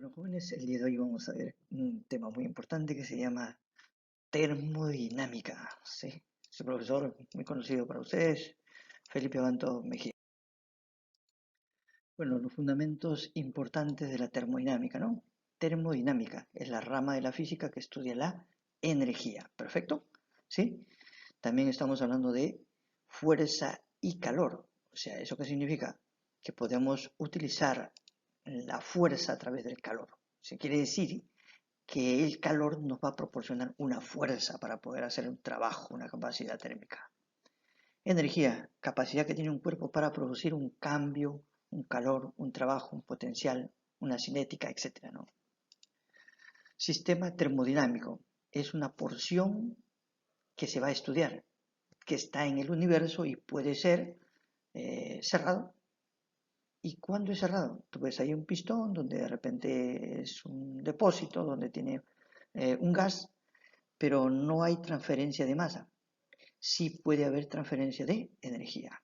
Bueno, jóvenes, el día de hoy vamos a ver un tema muy importante que se llama termodinámica. Sí, su profesor muy conocido para ustedes, Felipe Abanto Mejía. Bueno, los fundamentos importantes de la termodinámica, ¿no? Termodinámica es la rama de la física que estudia la energía. ¿Perfecto? ¿Sí? También estamos hablando de fuerza y calor. O sea, ¿eso qué significa? Que podemos utilizar la fuerza a través del calor. Se quiere decir que el calor nos va a proporcionar una fuerza para poder hacer un trabajo, una capacidad térmica. Energía, capacidad que tiene un cuerpo para producir un cambio, un calor, un trabajo, un potencial, una cinética, etc., ¿no? Sistema termodinámico es una porción que se va a estudiar, que está en el universo y puede ser cerrado. ¿Y cuándo es cerrado? Tú ves ahí un pistón donde de repente es un depósito, donde tiene un gas, pero no hay transferencia de masa. Sí puede haber transferencia de energía.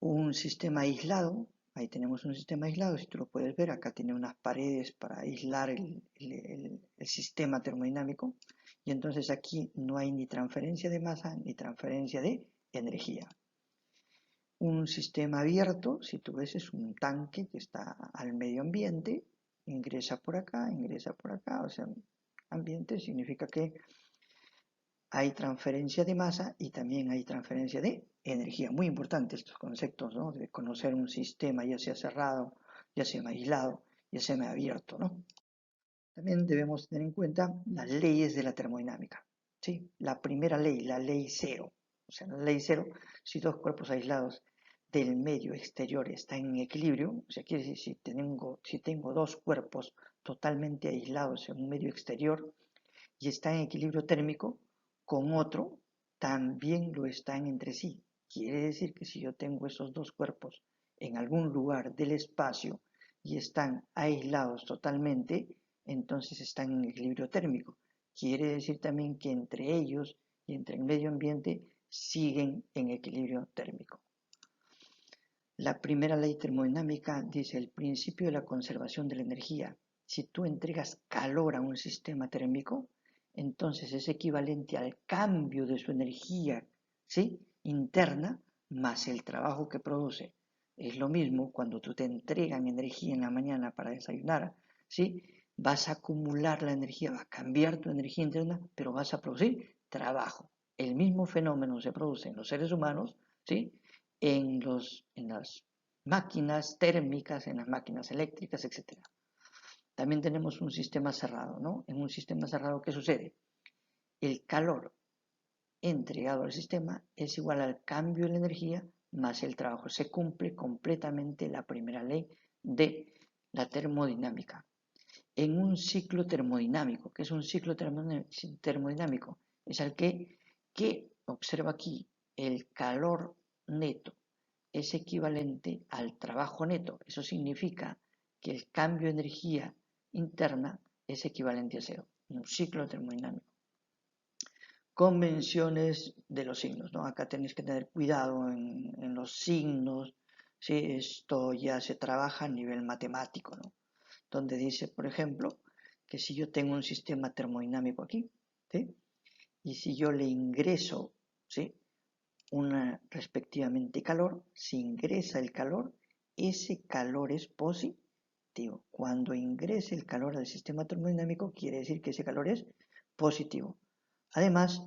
Un sistema aislado, ahí tenemos un sistema aislado, si tú lo puedes ver, acá tiene unas paredes para aislar el sistema termodinámico, y entonces aquí no hay ni transferencia de masa ni transferencia de energía. Un sistema abierto, si tú ves, es un tanque que está al medio ambiente, ingresa por acá, o sea, ambiente significa que hay transferencia de masa y también hay transferencia de energía. Muy importantes estos conceptos, ¿no? De conocer un sistema, ya sea cerrado, ya sea aislado, ya sea abierto, ¿no? También debemos tener en cuenta las leyes de la termodinámica, ¿sí? La primera ley, la ley cero. O sea, la ley cero, si dos cuerpos aislados del medio exterior están en equilibrio, o sea, quiere decir, si tengo dos cuerpos totalmente aislados en un medio exterior, y está en equilibrio térmico con otro, también lo están entre sí. Quiere decir que si yo tengo esos dos cuerpos en algún lugar del espacio y están aislados totalmente, entonces están en equilibrio térmico. Quiere decir también que entre ellos y entre el medio ambiente siguen en equilibrio térmico. La primera ley termodinámica dice el principio de la conservación de la energía. Si tú entregas calor a un sistema térmico, entonces es equivalente al cambio de su energía, ¿sí?, interna más el trabajo que produce. Es lo mismo cuando tú te entregan energía en la mañana para desayunar, ¿sí? Vas a acumular la energía, va a cambiar tu energía interna, pero vas a producir trabajo. El mismo fenómeno se produce en los seres humanos, ¿sí?, en las máquinas térmicas, en las máquinas eléctricas, etc. También tenemos un sistema cerrado, ¿no? En un sistema cerrado, ¿qué sucede? El calor entregado al sistema es igual al cambio de la energía más el trabajo. Se cumple completamente la primera ley de la termodinámica. En un ciclo termodinámico, ¿qué es un ciclo termodinámico? Es el que observa aquí, el calor neto es equivalente al trabajo neto. Eso significa que el cambio de energía interna es equivalente a cero. Un ciclo termodinámico. Convenciones de los signos, ¿no? Acá tenéis que tener cuidado en los signos, ¿sí? Esto ya se trabaja a nivel matemático, ¿no? Donde dice, por ejemplo, que si yo tengo un sistema termodinámico aquí, ¿sí?, y si yo le ingreso, ¿sí?, respectivamente calor, si ingresa el calor, ese calor es positivo. Cuando ingrese el calor al sistema termodinámico, quiere decir que ese calor es positivo. Además,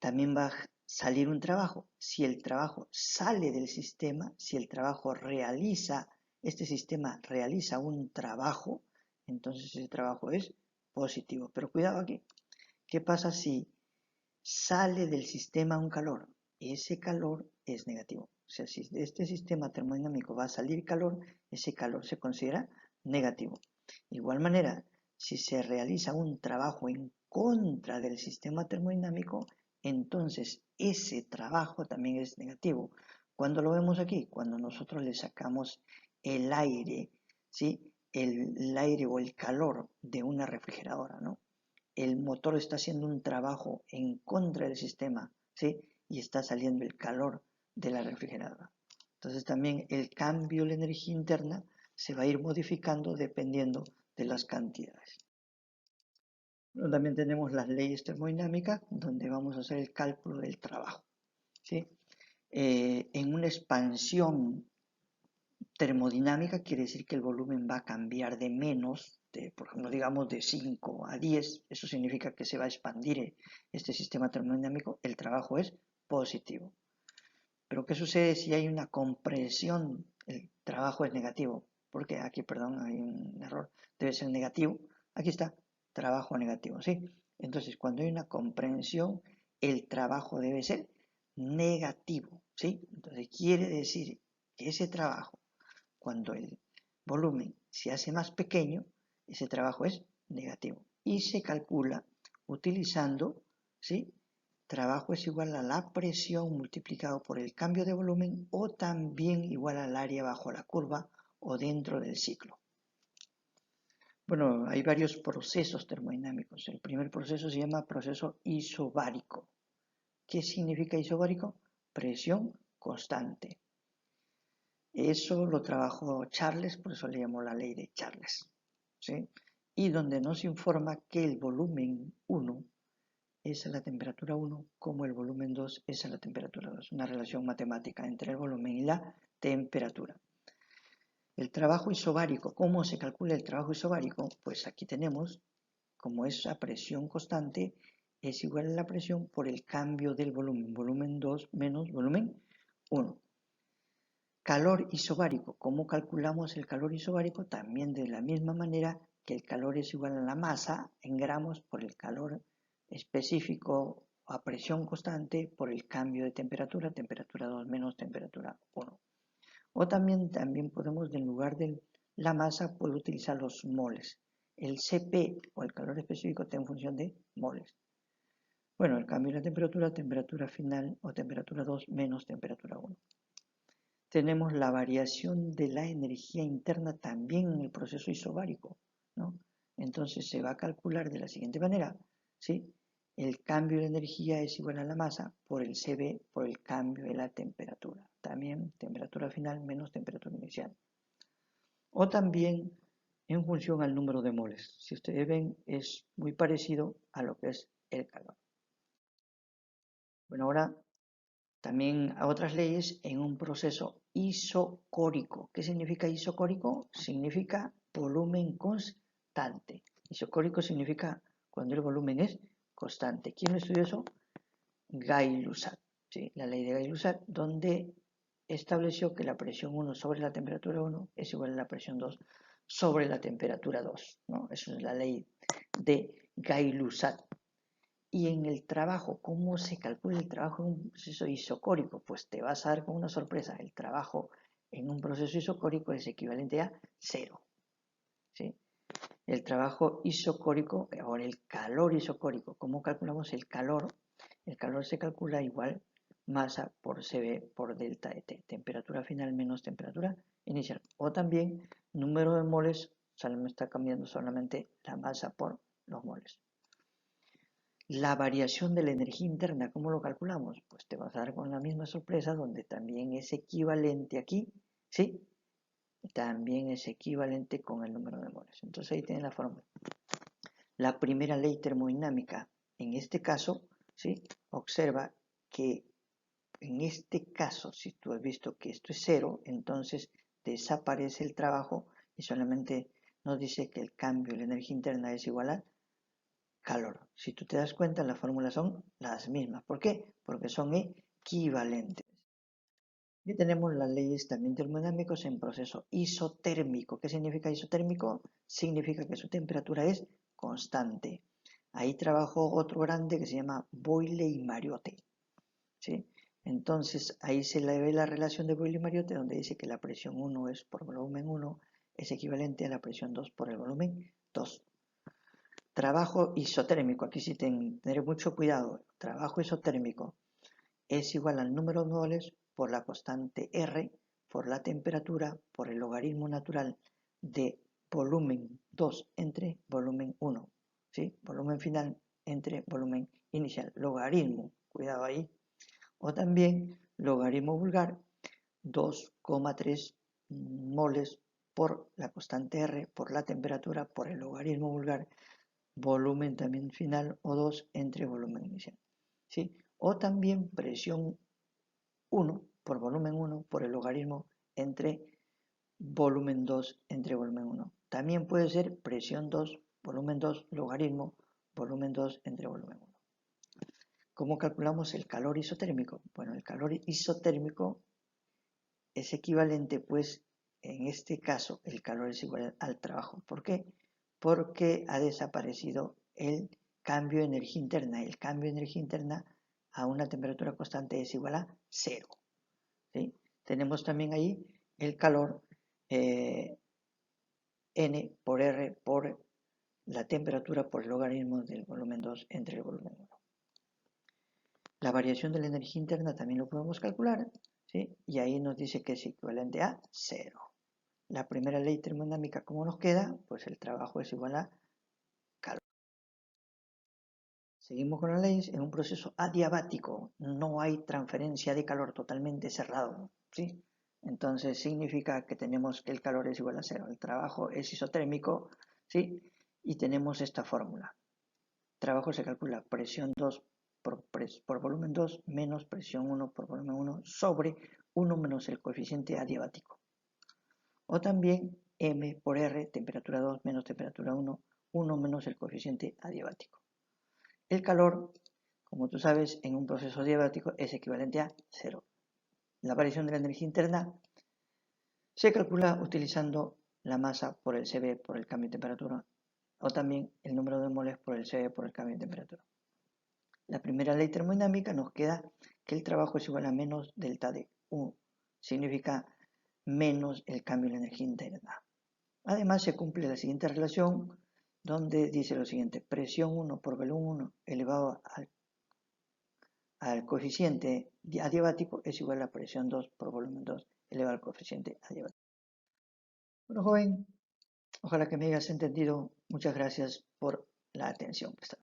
también va a salir un trabajo. Si el trabajo sale del sistema, si el trabajo este sistema realiza un trabajo, entonces ese trabajo es positivo. Pero cuidado aquí. ¿Qué pasa si sale del sistema un calor? Ese calor es negativo. O sea, si de este sistema termodinámico va a salir calor, ese calor se considera negativo. De igual manera, si se realiza un trabajo en contra del sistema termodinámico, entonces ese trabajo también es negativo. ¿Cuándo lo vemos aquí? Cuando nosotros le sacamos el aire, ¿sí?, el aire o el calor de una refrigeradora, ¿no? El motor está haciendo un trabajo en contra del sistema, ¿sí?, y está saliendo el calor de la refrigeradora. Entonces también el cambio de la energía interna se va a ir modificando dependiendo de las cantidades. Pero también tenemos las leyes termodinámicas, donde vamos a hacer el cálculo del trabajo, ¿sí? En una expansión termodinámica quiere decir que el volumen va a cambiar de menos, por ejemplo, digamos de 5 a 10, eso significa que se va a expandir este sistema termodinámico, el trabajo es positivo. Pero ¿qué sucede si hay una compresión? El trabajo es negativo, porque aquí, perdón, hay un error, debe ser negativo, aquí está, trabajo negativo, ¿sí? Entonces, cuando hay una comprensión, el trabajo debe ser negativo, ¿sí? Entonces, quiere decir que ese trabajo, cuando el volumen se hace más pequeño, ese trabajo es negativo. Y se calcula utilizando, ¿sí? Trabajo es igual a la presión multiplicado por el cambio de volumen o también igual al área bajo la curva o dentro del ciclo. Bueno, hay varios procesos termodinámicos. El primer proceso se llama proceso isobárico. ¿Qué significa isobárico? Presión constante. Eso lo trabajó Charles, por eso le llamó la ley de Charles, ¿sí? Y donde nos informa que el volumen 1 es a la temperatura 1, como el volumen 2 es a la temperatura 2. Una relación matemática entre el volumen y la temperatura. El trabajo isobárico, ¿cómo se calcula el trabajo isobárico? Pues aquí tenemos, como esa presión constante es igual a la presión por el cambio del volumen, volumen 2 menos volumen 1. Calor isobárico, ¿cómo calculamos el calor isobárico? También de la misma manera que el calor es igual a la masa en gramos por el calor específico a presión constante por el cambio de temperatura, temperatura 2 menos temperatura 1. O también podemos, en lugar de la masa, puedo utilizar los moles. El Cp o el calor específico está en función de moles. Bueno, el cambio de temperatura, temperatura final o temperatura 2 menos temperatura 1. Tenemos la variación de la energía interna también en el proceso isobárico, ¿no? Entonces se va a calcular de la siguiente manera, ¿sí? El cambio de energía es igual a la masa por el Cv por el cambio de la temperatura. También temperatura final menos temperatura inicial. O también en función al número de moles. Si ustedes ven, es muy parecido a lo que es el calor. Bueno, ahora también a otras leyes en un proceso isocórico. ¿Qué significa isocórico? Significa volumen constante. Isocórico significa cuando el volumen es constante. ¿Quién estudió eso? Gay-Lussac, ¿sí? La ley de Gay-Lussac, donde estableció que la presión 1 sobre la temperatura 1 es igual a la presión 2 sobre la temperatura 2, ¿no? Eso es la ley de Gay-Lussac. Y en el trabajo, ¿cómo se calcula el trabajo en un proceso isocórico? Pues te vas a dar con una sorpresa. El trabajo en un proceso isocórico es equivalente a 0, ¿sí? El trabajo isocórico, ahora el calor isocórico. ¿Cómo calculamos el calor? El calor se calcula igual masa por Cv por delta de T. Temperatura final menos temperatura inicial. O también número de moles, me está cambiando solamente la masa por los moles. La variación de la energía interna, ¿cómo lo calculamos? Pues te vas a dar con la misma sorpresa, donde también es equivalente aquí, ¿sí? También es equivalente con el número de moles. Entonces ahí tienen la fórmula. La primera ley termodinámica, en este caso, ¿sí? Observa que en este caso, si tú has visto que esto es 0, entonces desaparece el trabajo y solamente nos dice que el cambio de la energía interna es igual a calor. Si tú te das cuenta, las fórmulas son las mismas. ¿Por qué? Porque son equivalentes. Y tenemos las leyes también termodinámicas en proceso isotérmico. ¿Qué significa isotérmico? Significa que su temperatura es constante. Ahí trabajó otro grande que se llama Boyle y Mariotte, ¿sí? Entonces ahí se le ve la relación de Boyle y Mariotte, donde dice que la presión 1 es por volumen 1 es equivalente a la presión 2 por el volumen 2. Trabajo isotérmico, aquí sí tener mucho cuidado. Trabajo isotérmico es igual al número de moles por la constante R, por la temperatura, por el logaritmo natural de volumen 2 entre volumen 1, ¿sí? Volumen final entre volumen inicial. Logaritmo, cuidado ahí. O también logaritmo vulgar, 2,3 moles por la constante R, por la temperatura, por el logaritmo vulgar, volumen también final, O2 entre volumen inicial. ¿Sí? O también presión 1 por volumen 1 por el logaritmo entre volumen 2 entre volumen 1. También puede ser presión 2, volumen 2, logaritmo, volumen 2 entre volumen 1. ¿Cómo calculamos el calor isotérmico? Bueno, el calor isotérmico es equivalente, pues, en este caso, el calor es igual al trabajo. ¿Por qué? Porque ha desaparecido el cambio de energía interna. El cambio de energía interna a una temperatura constante es igual a 0. ¿Sí? Tenemos también ahí el calor N por R por la temperatura por el logaritmo del volumen 2 entre el volumen 1. La variación de la energía interna también lo podemos calcular, ¿sí? Y ahí nos dice que es equivalente a 0. La primera ley termodinámica, ¿cómo nos queda? Pues el trabajo es igual a calor. Seguimos con las leyes. En un proceso adiabático no hay transferencia de calor, totalmente cerrado, ¿sí? Entonces significa que tenemos que el calor es igual a 0. El trabajo es isotérmico, ¿sí? Y tenemos esta fórmula. Trabajo se calcula presión 2 por volumen 2 menos presión 1 por volumen 1 sobre 1 menos el coeficiente adiabático. O también M por R, temperatura 2 menos temperatura 1, 1 menos el coeficiente adiabático. El calor, como tú sabes, en un proceso adiabático es equivalente a 0. La variación de la energía interna se calcula utilizando la masa por el Cv por el cambio de temperatura o también el número de moles por el Cv por el cambio de temperatura. La primera ley termodinámica nos queda que el trabajo es igual a menos delta de U. Significa menos el cambio de la energía interna. Además se cumple la siguiente relación donde dice lo siguiente: presión 1 por volumen 1 elevado al coeficiente adiabático es igual a presión 2 por volumen 2 elevado al coeficiente adiabático. Bueno, joven, ojalá que me hayas entendido. Muchas gracias por la atención prestada.